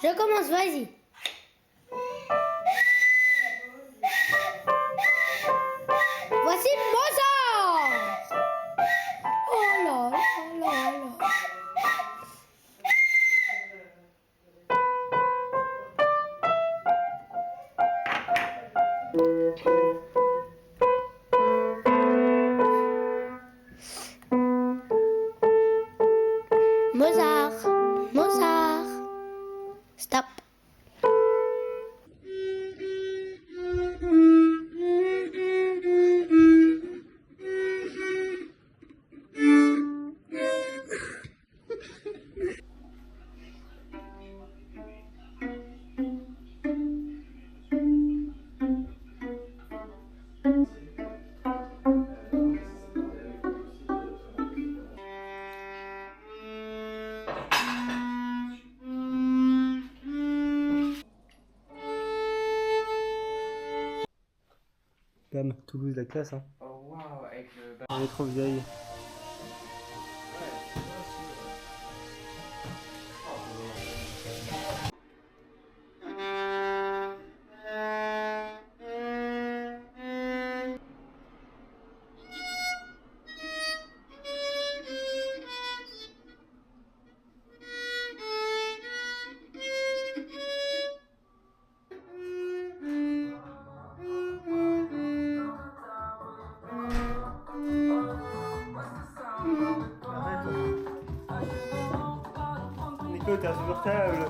Je commence, vas-y. Voici Mozart. Oh là là là là. Mozart, Mozart. Stop. Bam, Toulouse, la classe, hein. Oh waouh, avec le... On est trop vieille. Nico, t'es insupportable.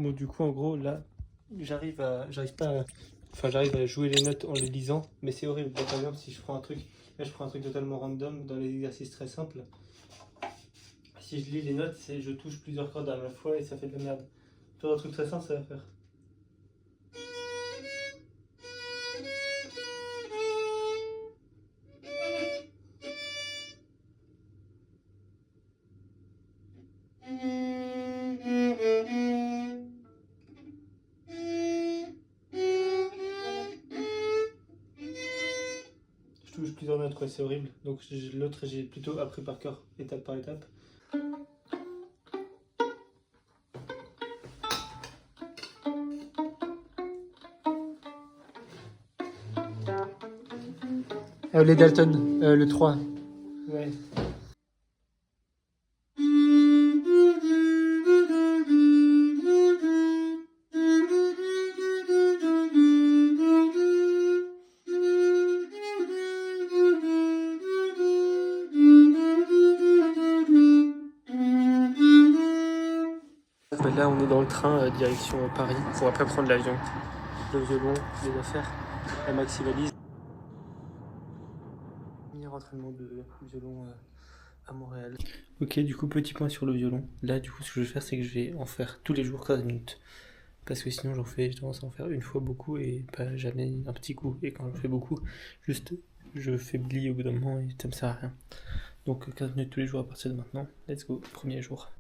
Bon, du coup, en gros, là, j'arrive à jouer les notes en les lisant, mais c'est horrible. Par exemple, si je prends un truc, là, je prends un truc totalement random dans les exercices très simples. Si je lis les notes, je touche plusieurs cordes à la fois et ça fait de la merde. Genre, un truc très simple, ça va faire. Je touche plusieurs notes, quoi, c'est horrible. Donc, l'autre, j'ai plutôt appris par cœur, étape par étape. Les Dalton, le 3. Ouais. Là, on est dans le train direction Paris pour après prendre l'avion. Le violon, les affaires, la maxi valise. Meilleur entraînement de violon à Montréal. Ok, du coup, petit point sur le violon. Là, du coup, ce que je vais faire, c'est que je vais en faire tous les jours 15 minutes. Parce que sinon, j'ai tendance à en faire une fois beaucoup et pas jamais un petit coup. Et quand je fais beaucoup, juste je faiblis au bout d'un moment et ça me sert à rien. Donc 15 minutes tous les jours à partir de maintenant. Let's go, premier jour.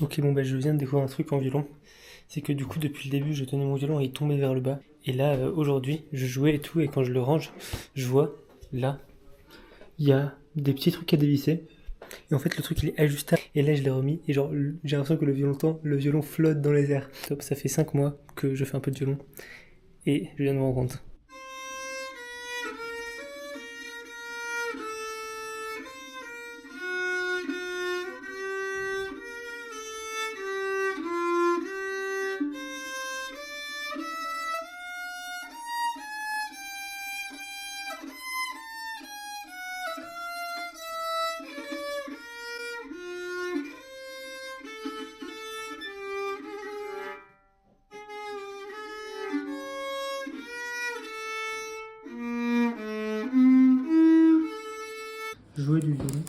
Ok, bon bah je viens de découvrir un truc en violon. C'est que du coup depuis le début je tenais mon violon et il tombait vers le bas. Et là aujourd'hui je jouais et tout et quand je le range, je vois là, il y a des petits trucs à dévisser. Et en fait le truc il est ajustable. Et là je l'ai remis et genre j'ai l'impression que le violon flotte dans les airs. Top, ça fait 5 mois que je fais un peu de violon. Et je viens de me rendre compte. jouais du violon.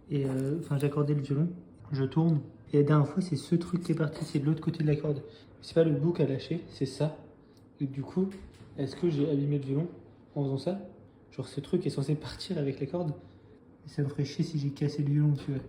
Et enfin, j'accordais le violon, je tourne. Et la dernière fois, c'est ce truc qui est parti, c'est de l'autre côté de la corde. C'est pas le bout qui a lâché, c'est ça. Et du coup, est-ce que j'ai abîmé le violon en faisant ça? Genre, ce truc est censé partir avec les cordes. Et ça me ferait chier si j'ai cassé le violon, tu vois.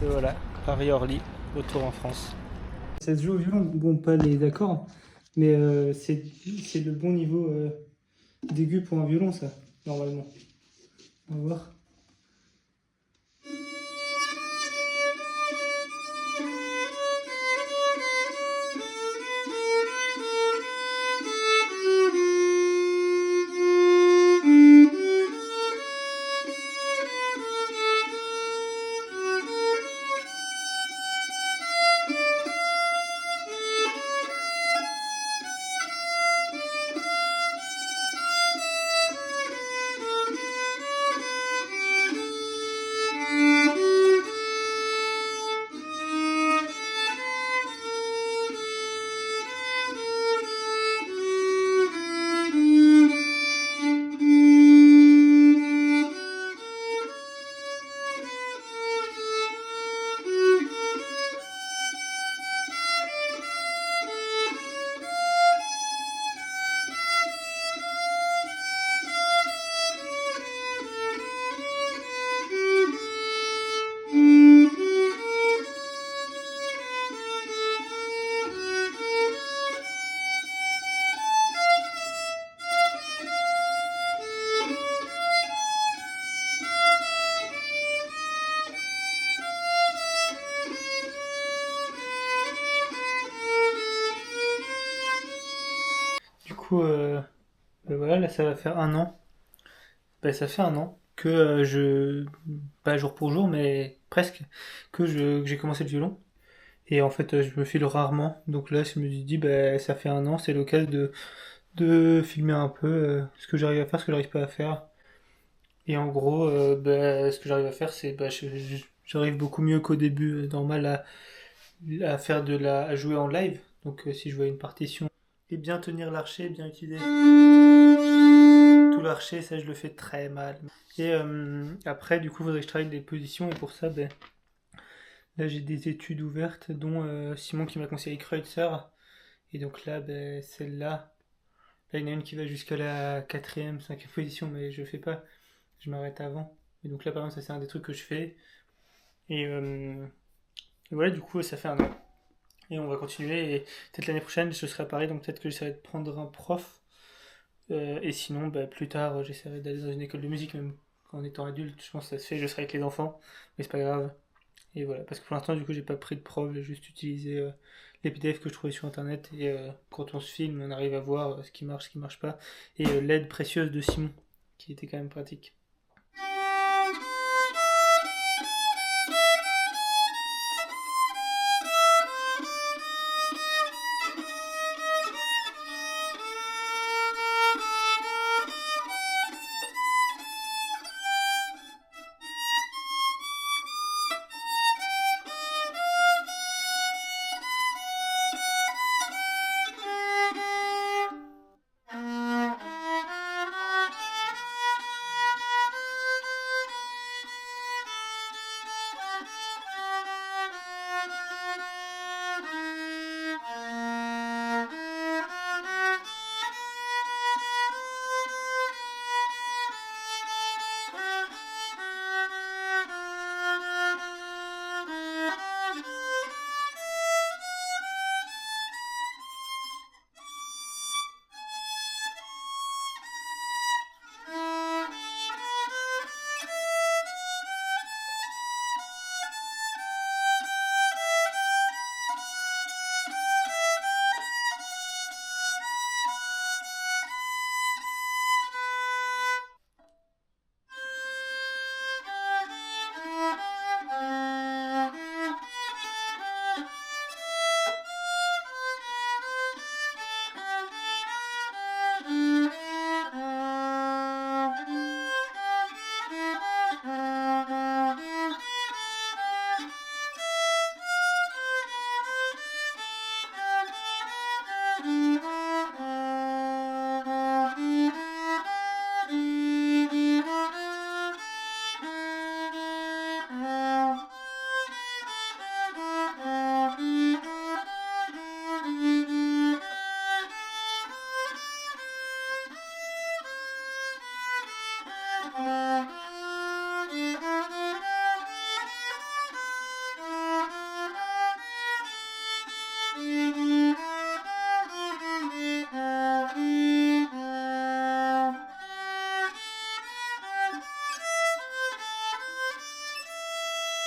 Et voilà, Paris-Orly, retour en France. Ça se joue au violon, bon, pas les accords, mais c'est le bon niveau d'aigu pour un violon, ça, normalement. On va voir. Du coup, ben voilà, là ça va faire un an. Ben, ça fait un an que pas jour pour jour, mais presque, que j'ai commencé le violon. Et en fait, je me file rarement. Donc là, je me suis dit, ben, ça fait un an, c'est l'occasion de filmer un peu ce que j'arrive à faire, ce que j'arrive pas à faire. Et en gros, ben, ce que j'arrive à faire, c'est ben, j'arrive beaucoup mieux qu'au début, normal, à faire à jouer en live. Donc si je vois une partition et bien tenir l'archet, bien utiliser tout l'archet, ça je le fais très mal. Et après, du coup, il faudrait que je travaille les positions. Et pour ça, ben, là j'ai des études ouvertes, dont Simon qui m'a conseillé Kreutzer. Et donc là, ben, celle-là, là il y en a une qui va jusqu'à la quatrième, cinquième position, mais je fais pas. Je m'arrête avant. Et donc là, par exemple, ça c'est un des trucs que je fais. Et, voilà, du coup, ça fait un an. Et on va continuer. Et peut-être l'année prochaine, je serai à Paris, donc peut-être que j'essaierai de prendre un prof. Et sinon, bah, plus tard, j'essaierai d'aller dans une école de musique, même en étant adulte. Je pense que ça se fait, je serai avec les enfants, mais c'est pas grave. Et voilà, parce que pour l'instant, du coup, j'ai pas pris de prof, j'ai juste utilisé les PDF que je trouvais sur internet. Et quand on se filme, on arrive à voir ce qui marche pas. Et l'aide précieuse de Simon, qui était quand même pratique.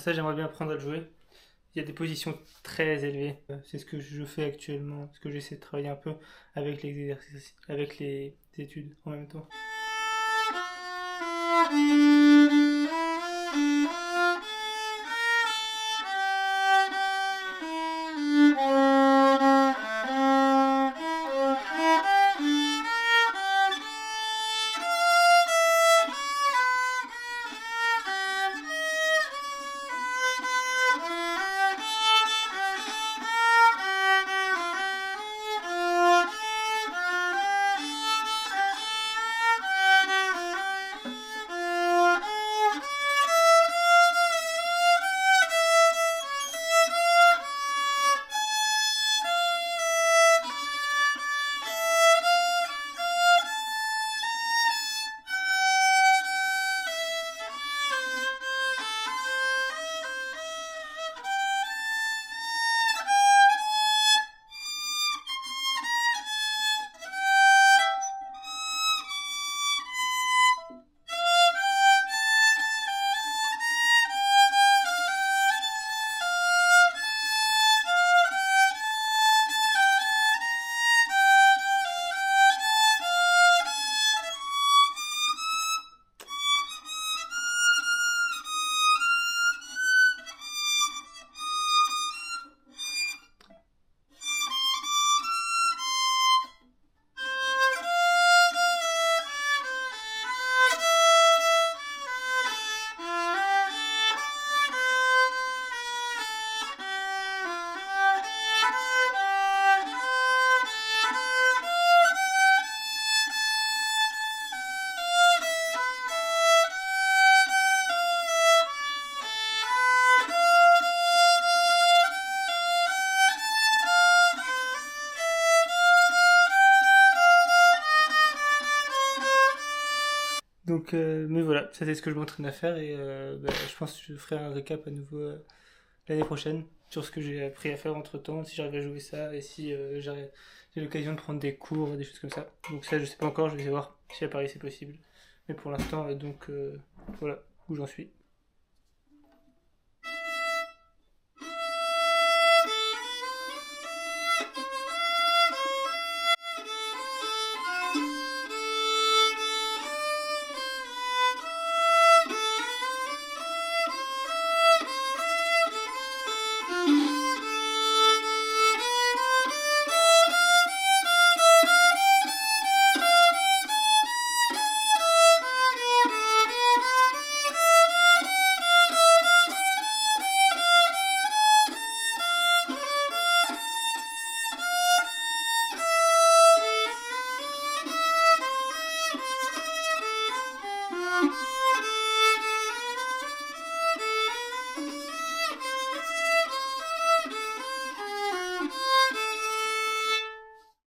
ça, j'aimerais bien apprendre à le jouer. Il y a des positions très élevées. C'est ce que je fais actuellement, ce que j'essaie de travailler un peu avec les exercices, avec les études en même temps. Donc, mais voilà, ça c'est ce que je m'entraîne à faire et je pense que je ferai un récap à nouveau l'année prochaine sur ce que j'ai appris à faire entre temps, si j'arrive à jouer ça et si j'ai l'occasion de prendre des cours, des choses comme ça. Donc ça je sais pas encore, je vais voir si à Paris c'est possible. Mais pour l'instant, voilà où j'en suis.